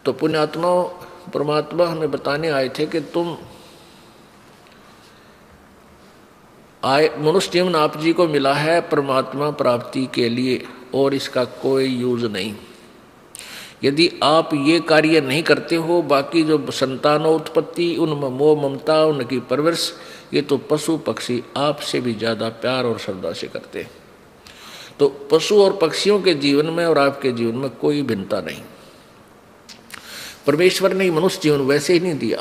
तो पुण्यात्माओं, परमात्मा हमें बताने आए थे कि तुम आए, मनुष्य जीवन आप जी को मिला है परमात्मा प्राप्ति के लिए, और इसका कोई यूज नहीं। यदि आप ये कार्य नहीं करते हो, बाकी जो संतानोत्पत्ति, उनमें मोह ममता, उनकी परवरिश, ये तो पशु पक्षी आपसे भी ज़्यादा प्यार और श्रद्धा से करते हैं। तो पशु और पक्षियों के जीवन में और आपके जीवन में कोई भिन्नता नहीं। परमेश्वर ने मनुष्य जीवन वैसे ही नहीं दिया,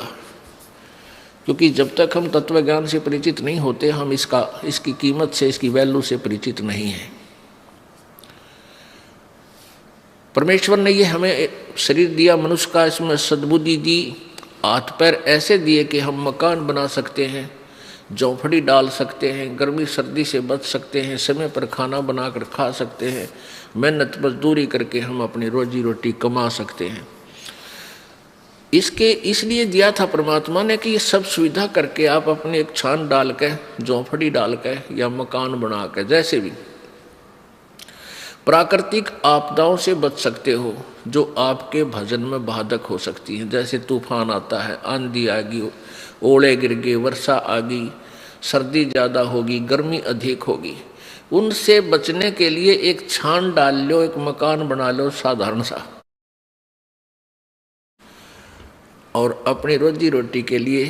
क्योंकि जब तक हम तत्व ज्ञान से परिचित नहीं होते, हम इसकी कीमत से, इसकी वैल्यू से परिचित नहीं है। परमेश्वर ने ये हमें शरीर दिया मनुष्य का, इसमें सद्बुद्धि दी, हाथ पैर ऐसे दिए कि हम मकान बना सकते हैं, झोंपड़ी डाल सकते हैं, गर्मी सर्दी से बच सकते हैं, समय पर खाना बनाकर खा सकते हैं, मेहनत मजदूरी करके हम अपनी रोजी रोटी कमा सकते हैं। इसके इसलिए दिया था परमात्मा ने कि ये सब सुविधा करके आप अपने एक छान डाल के, झोंपड़ी डाल के या मकान बना के, जैसे भी प्राकृतिक आपदाओं से बच सकते हो जो आपके भजन में बाधक हो सकती हैं। जैसे तूफान आता है, आंधी आ गई, ओले गिर गए, वर्षा आ गई, सर्दी ज़्यादा होगी, गर्मी अधिक होगी, उनसे बचने के लिए एक छान डाल लो, एक मकान बना लो साधारण सा, और अपनी रोजी रोटी के लिए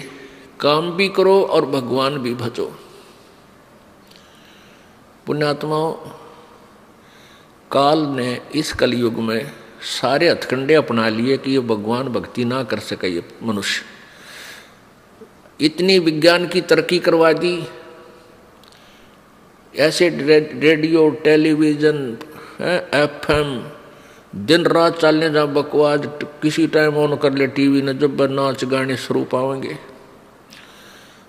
काम भी करो और भगवान भी भजो। पुण्यात्माओं, काल ने इस कलयुग में सारे हथकंडे अपना लिए कि ये भगवान भक्ति ना कर सके ये मनुष्य। इतनी विज्ञान की तरक्की करवा दी, ऐसे रेडियो, टेलीविज़न, एफएम दिन रात चलने जा बकवास, किसी टाइम ऑन कर ले टीवी ने, जब नाच गाने शुरू पाएंगे।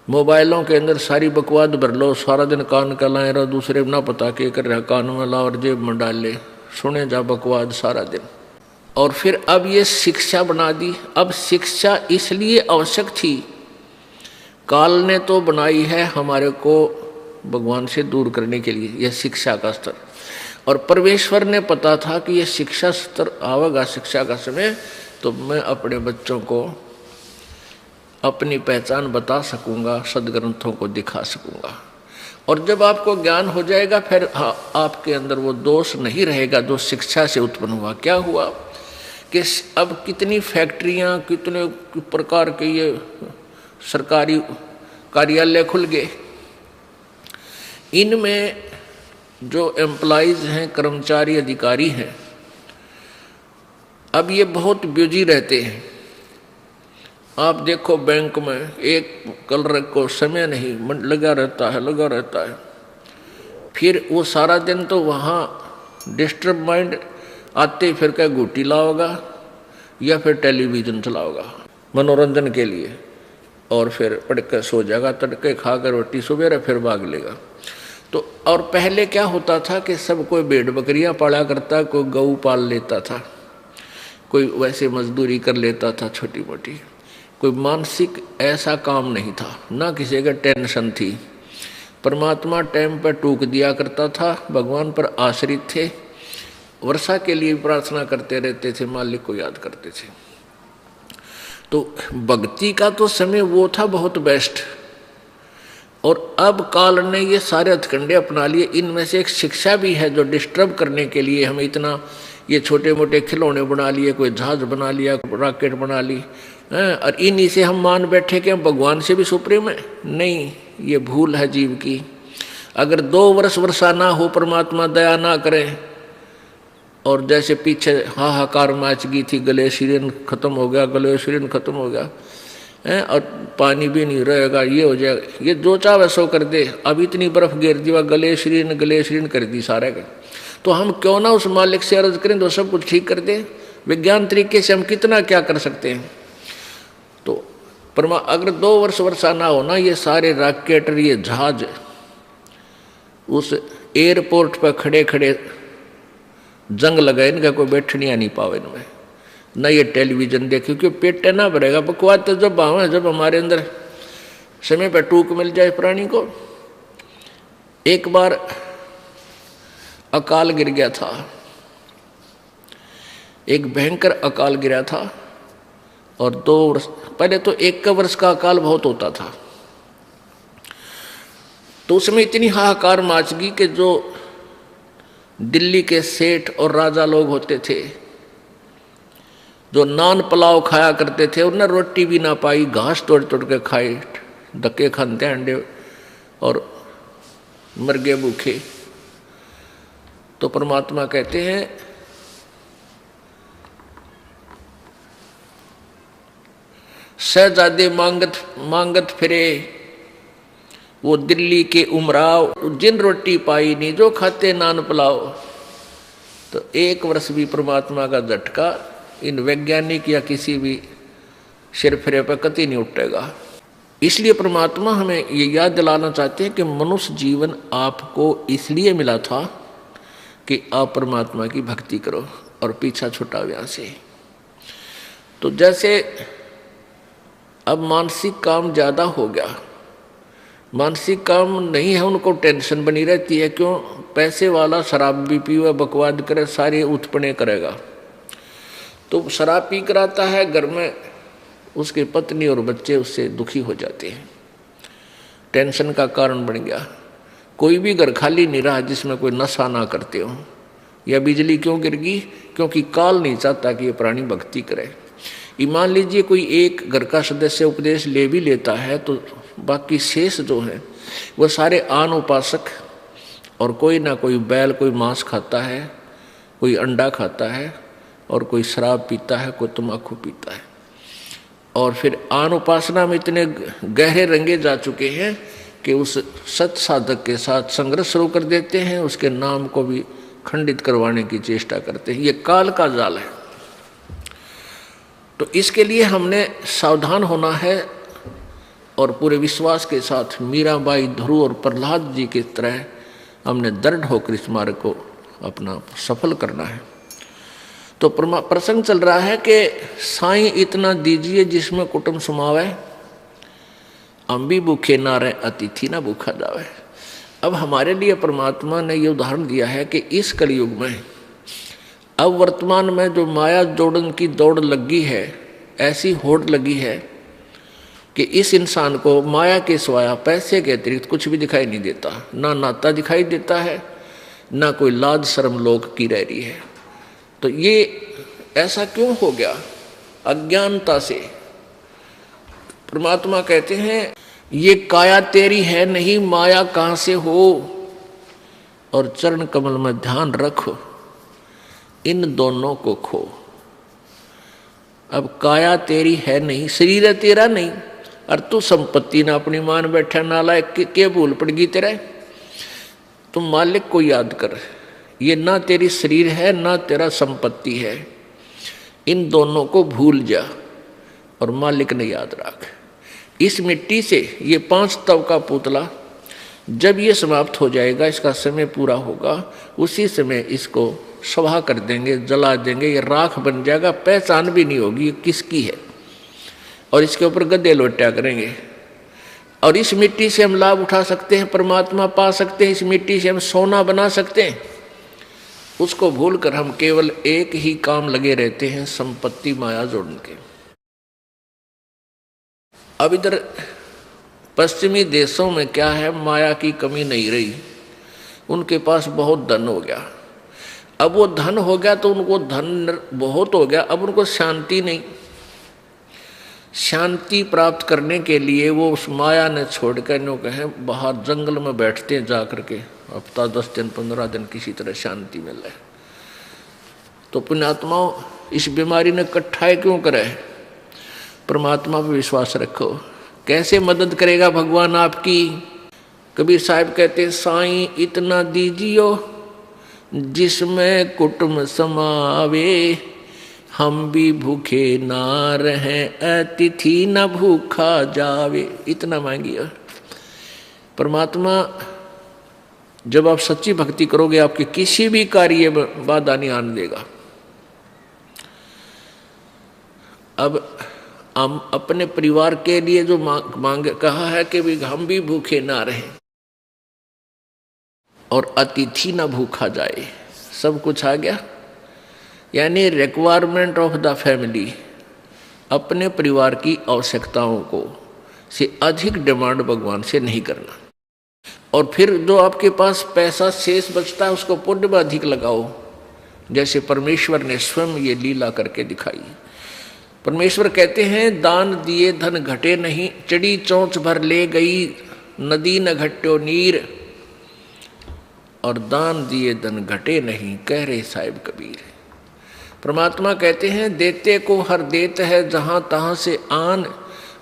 मोबाइलों के अंदर सारी बकवास भर लो, सारा दिन कान का लाए रहो, दूसरे ना पता के कर रहा, कान में ला और जेब में डाल ले, सुने जा बकवास सारा दिन। और फिर अब ये शिक्षा बना दी। अब शिक्षा इसलिए आवश्यक थी, काल ने तो बनाई है हमारे को भगवान से दूर करने के लिए, यह शिक्षा का स्तर। और परमेश्वर ने पता था कि यह शिक्षा स्तर आवेगा, शिक्षा का समय, तो मैं अपने बच्चों को अपनी पहचान बता सकूंगा, सदग्रंथों को दिखा सकूंगा। और जब आपको ज्ञान हो जाएगा, फिर आपके अंदर वो दोष नहीं रहेगा जो शिक्षा से उत्पन्न हुआ। क्या हुआ कि अब कितनी फैक्ट्रियां, कितने प्रकार के ये सरकारी कार्यालय खुल गए, इनमें जो एम्प्लॉइज हैं, कर्मचारी अधिकारी हैं, अब ये बहुत बिजी रहते हैं। आप देखो बैंक में एक कलर को समय नहीं लगा रहता है। फिर वो सारा दिन तो वहाँ डिस्टर्ब माइंड आते फिर क्या गुटी लाओगा या फिर टेलीविज़न चलाओगा मनोरंजन के लिए, और फिर पढ़ कर सो जाएगा, तड़के खाकर रोटी सवेरे फिर भाग लेगा। तो और पहले क्या होता था कि सब कोई भेड़ बकरियां पाला करता, कोई गऊ पाल लेता था, कोई वैसे मजदूरी कर लेता था छोटी मोटी, कोई मानसिक ऐसा काम नहीं था, ना किसी का टेंशन थी। परमात्मा टाइम पर टूक दिया करता था, भगवान पर आश्रित थे, वर्षा के लिए प्रार्थना करते रहते थे, मालिक को याद करते थे। तो भक्ति का तो समय वो था बहुत बेस्ट। और अब काल ने ये सारे हथकंडे अपना लिए। इनमें से एक शिक्षा भी है जो डिस्टर्ब करने के लिए हमें इतना ये छोटे मोटे खिलौने बना लिए, कोई जहाज बना लिया, रॉकेट बना ली, और इन्हीं से हम मान बैठे कि हम भगवान से भी सुप्रीम है। नहीं, ये भूल है जीव की। अगर 2 वर्ष वर्षा ना हो, परमात्मा दया ना करे, और जैसे पीछे हाहाकार मच गई थी, ग्लेशियन खत्म हो गया, और पानी भी नहीं रहेगा, ये हो जाएगा, ये जो चाहे सो कर दे। अब इतनी बर्फ गिर दी, ग्लेशियन कर दी सारे का। तो हम क्यों ना उस मालिक से अर्ज करें तो सब कुछ ठीक कर दे। विज्ञान तरीके से हम कितना क्या कर सकते हैं। तो अगर 2 वर्ष वर्षा ना हो ना, ये सारे रॉकेट, ये जहाज उस एयरपोर्ट पर खड़े खड़े जंग लगाए, इनका कोई बैठनिया नहीं पावे इनमें, न ये टेलीविज़न देखे, क्योंकि पेट ना भरेगा। बकवास तो जब आवे, जब हमारे अंदर समय पर टूक मिल जाए प्राणी को। एक बार अकाल गिर गया था, एक भयंकर अकाल गिरा था, और 2 वर्ष पहले तो 1 वर्ष का अकाल बहुत होता था, तो उसमें इतनी हाहाकार मच गई कि जो दिल्ली के सेठ और राजा लोग होते थे, जो नान पुलाव खाया करते थे, उन्हें रोटी भी ना पाई, घास तोड़ तोड़ के खाए, धक्के खाते अंडे और मर गए भूखे। तो परमात्मा कहते हैं शहजादे मांगत फिरे, वो दिल्ली के उमराव, जिन रोटी पाई नहीं जो खाते नान पुलाव। तो 1 वर्ष भी परमात्मा का झटका इन वैज्ञानिक या किसी भी सिर फिरे पर कतई नहीं उठेगा। इसलिए परमात्मा हमें ये याद दिलाना चाहते हैं कि मनुष्य जीवन आपको इसलिए मिला था कि आप परमात्मा की भक्ति करो और पीछा छुटा व्याह से। तो जैसे अब मानसिक काम ज़्यादा हो गया, मानसिक काम नहीं है, उनको टेंशन बनी रहती है। क्यों? पैसे वाला शराब भी पीवे, बकवाद करे, सारे उत्पन्न करेगा। तो शराब पी कर आता है घर में, उसके पत्नी और बच्चे उससे दुखी हो जाते हैं, टेंशन का कारण बन गया। कोई भी घर खाली नहीं रहा जिसमें कोई नशा ना करते हो। या बिजली क्यों गिर गई? क्योंकि काल नहीं चाहता कि ये प्राणी भक्ति करे। मान लीजिए कोई एक घर का सदस्य उपदेश ले भी लेता है तो बाकी शेष जो है वो सारे आन उपासक, और कोई ना कोई बैल, कोई मांस खाता है, कोई अंडा खाता है, और कोई शराब पीता है, कोई तम्बाकू पीता है। और फिर आन उपासना में इतने गहरे रंगे जा चुके हैं कि उस सत साधक के साथ संघर्ष शुरू कर देते हैं, उसके नाम को भी खंडित करवाने की चेष्टा करते हैं। ये काल का जाल है। तो इसके लिए हमने सावधान होना है और पूरे विश्वास के साथ मीराबाई, ध्रुव और प्रहलाद जी की तरह हमने दृढ़ होकर इस मार्ग को अपना सफल करना है। तो प्रसंग चल रहा है कि साईं इतना दीजिए जिसमें कुटुंब समावे, हम भी भूखे ना रहे, अतिथि ना भूखा जावे। अब हमारे लिए परमात्मा ने ये उदाहरण दिया है कि इस कलयुग में, अब वर्तमान में जो माया जोड़न की दौड़ लगी है, ऐसी होड़ लगी है कि इस इंसान को माया के सिवाय पैसे के अतिरिक्त कुछ भी दिखाई नहीं देता। ना नाता दिखाई देता है, ना कोई लाज शर्म लोग की रह रही है। तो ये ऐसा क्यों हो गया? अज्ञानता से। परमात्मा कहते हैं ये काया तेरी है नहीं, माया कहाँ से हो, और चरण कमल में ध्यान रखो, इन दोनों को खो। अब काया तेरी है नहीं, शरीर है तेरा नहीं, और तू संपत्ति ना अपनी मान बैठा, नालायक के भूल पड़ गई तेरे। तुम मालिक को याद कर, ये ना तेरी शरीर है ना तेरा संपत्ति है, इन दोनों को भूल जा और मालिक ने याद रख। इस मिट्टी से ये 5 तव का पुतला जब ये समाप्त हो जाएगा, इसका समय पूरा होगा, उसी समय इसको सभा कर देंगे, जला देंगे, ये राख बन जाएगा, पहचान भी नहीं होगी ये किसकी है, और इसके ऊपर गद्दे लोटा करेंगे। और इस मिट्टी से हम लाभ उठा सकते हैं, परमात्मा पा सकते हैं, इस मिट्टी से हम सोना बना सकते हैं। उसको भूलकर हम केवल एक ही काम लगे रहते हैं, संपत्ति माया जोड़ने के। अब इधर पश्चिमी देशों में क्या है, माया की कमी नहीं रही, उनके पास बहुत धन हो गया। अब वो धन हो गया तो उनको धन बहुत हो गया, अब उनको शांति नहीं। शांति प्राप्त करने के लिए वो उस माया ने छोड़ कर नो कहें बाहर जंगल में बैठते हैं जा करके, हफ्ता 10 दिन 15 दिन किसी तरह शांति मिल रहा है। तो पुण्यात्माओं, इस बीमारी ने कट्ठाई क्यों करे? परमात्मा पर विश्वास रखो, कैसे मदद करेगा भगवान आपकी। कबीर साहब कहते हैं साईं इतना दीजियो जिसमें कुटुंब समावे, हम भी भूखे ना रहें, अतिथि न भूखा जावे। इतना मांगिए। परमात्मा जब आप सच्ची भक्ति करोगे, आपके किसी भी कार्य में बाधा नहीं आने देगा। अब हम अपने परिवार के लिए जो मांग कहा है कि भी हम भी भूखे ना रहें और अतिथि ना भूखा जाए, सब कुछ आ गया। यानी रिक्वायरमेंट ऑफ द फैमिली, अपने परिवार की आवश्यकताओं को से अधिक डिमांड भगवान से नहीं करना। और फिर जो आपके पास पैसा शेष बचता है उसको पुण्य में अधिक लगाओ, जैसे परमेश्वर ने स्वयं ये लीला करके दिखाई। परमेश्वर कहते हैं, दान दिए धन घटे नहीं, चढ़ी चोंच भर ले गई नदी न घट्यो नीर। और दान दिए धन घटे नहीं, कह रहे साहिब कबीर। परमात्मा कहते हैं, देते को हर देत है जहां तहां से आन,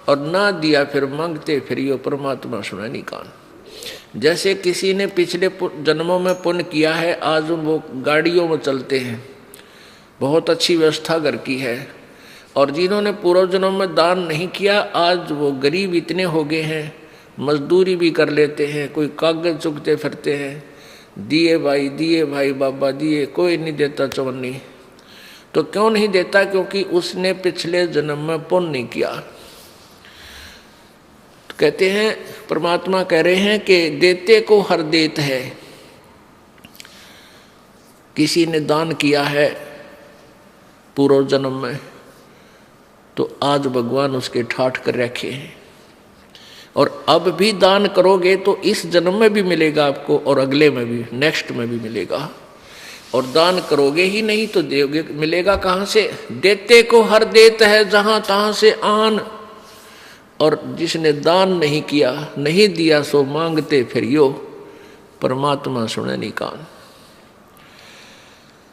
और ना दिया फिर मांगते फिरियो, परमात्मा सुना नहीं कान। जैसे किसी ने पिछले जन्मों में पुण्य किया है, आज वो गाड़ियों में चलते हैं, बहुत अच्छी व्यवस्था घर की है, और जिन्होंने पूर्व जन्म में दान नहीं किया, आज वो गरीब इतने हो गए हैं, मजदूरी भी कर लेते हैं, कोई कागज चुगते फिरते हैं, दिए भाई बाबा दिए, कोई नहीं देता चवन्नी। तो क्यों नहीं देता? क्योंकि उसने पिछले जन्म में पुण्य नहीं किया। तो कहते हैं, परमात्मा कह रहे हैं कि देते को हर देत है। किसी ने दान किया है पूर्व जन्म में, तो आज भगवान उसके ठाठ कर रखे हैं, और अब भी दान करोगे तो इस जन्म में भी मिलेगा आपको, और अगले में भी, नेक्स्ट में भी मिलेगा। और दान करोगे ही नहीं तो दोगे, मिलेगा कहाँ से? देते को हर देत है जहां तहां से आन। और जिसने दान नहीं किया, नहीं दिया, सो मांगते फिरियो, परमात्मा सुने नहीं कान।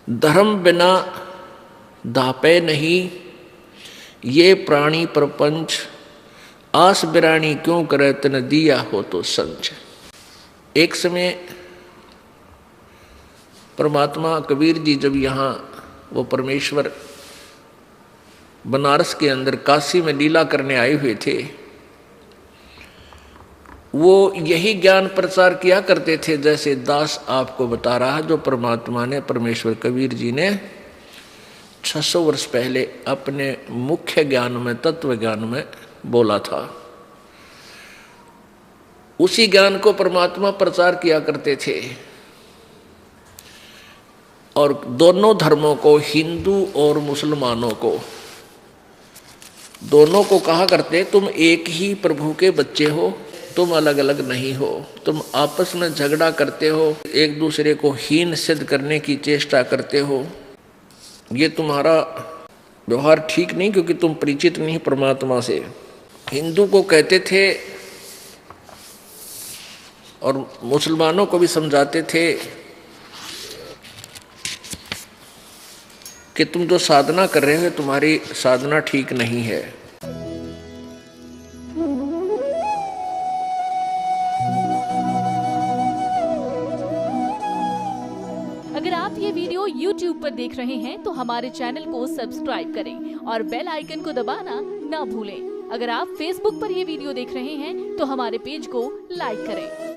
धर्म बिना दापे नहीं, ये प्राणी प्रपंच, आस बिरानी क्यों करे तन दिया हो तो संच। एक समय परमात्मा कबीर जी जब यहाँ वो परमेश्वर बनारस के अंदर काशी में लीला करने आए हुए थे, वो यही ज्ञान प्रचार किया करते थे जैसे दास आपको बता रहा, जो परमात्मा ने, परमेश्वर कबीर जी ने 600 वर्ष पहले अपने मुख्य ज्ञान में, तत्व ज्ञान में बोला था। उसी ज्ञान को परमात्मा प्रचार किया करते थे, और दोनों धर्मों को, हिंदू और मुसलमानों को, दोनों को कहा करते, तुम एक ही प्रभु के बच्चे हो, तुम अलग अलग नहीं हो। तुम आपस में झगड़ा करते हो, एक दूसरे को हीन सिद्ध करने की चेष्टा करते हो, ये तुम्हारा व्यवहार ठीक नहीं, क्योंकि तुम परिचित नहीं परमात्मा से। हिंदू को कहते थे और मुसलमानों को भी समझाते थे कि तुम जो साधना कर रहे हो, तुम्हारी साधना ठीक नहीं है। अगर आप ये वीडियो YouTube पर देख रहे हैं तो हमारे चैनल को सब्सक्राइब करें और बेल आइकन को दबाना ना भूलें। अगर आप Facebook पर ये वीडियो देख रहे हैं तो हमारे पेज को लाइक करें।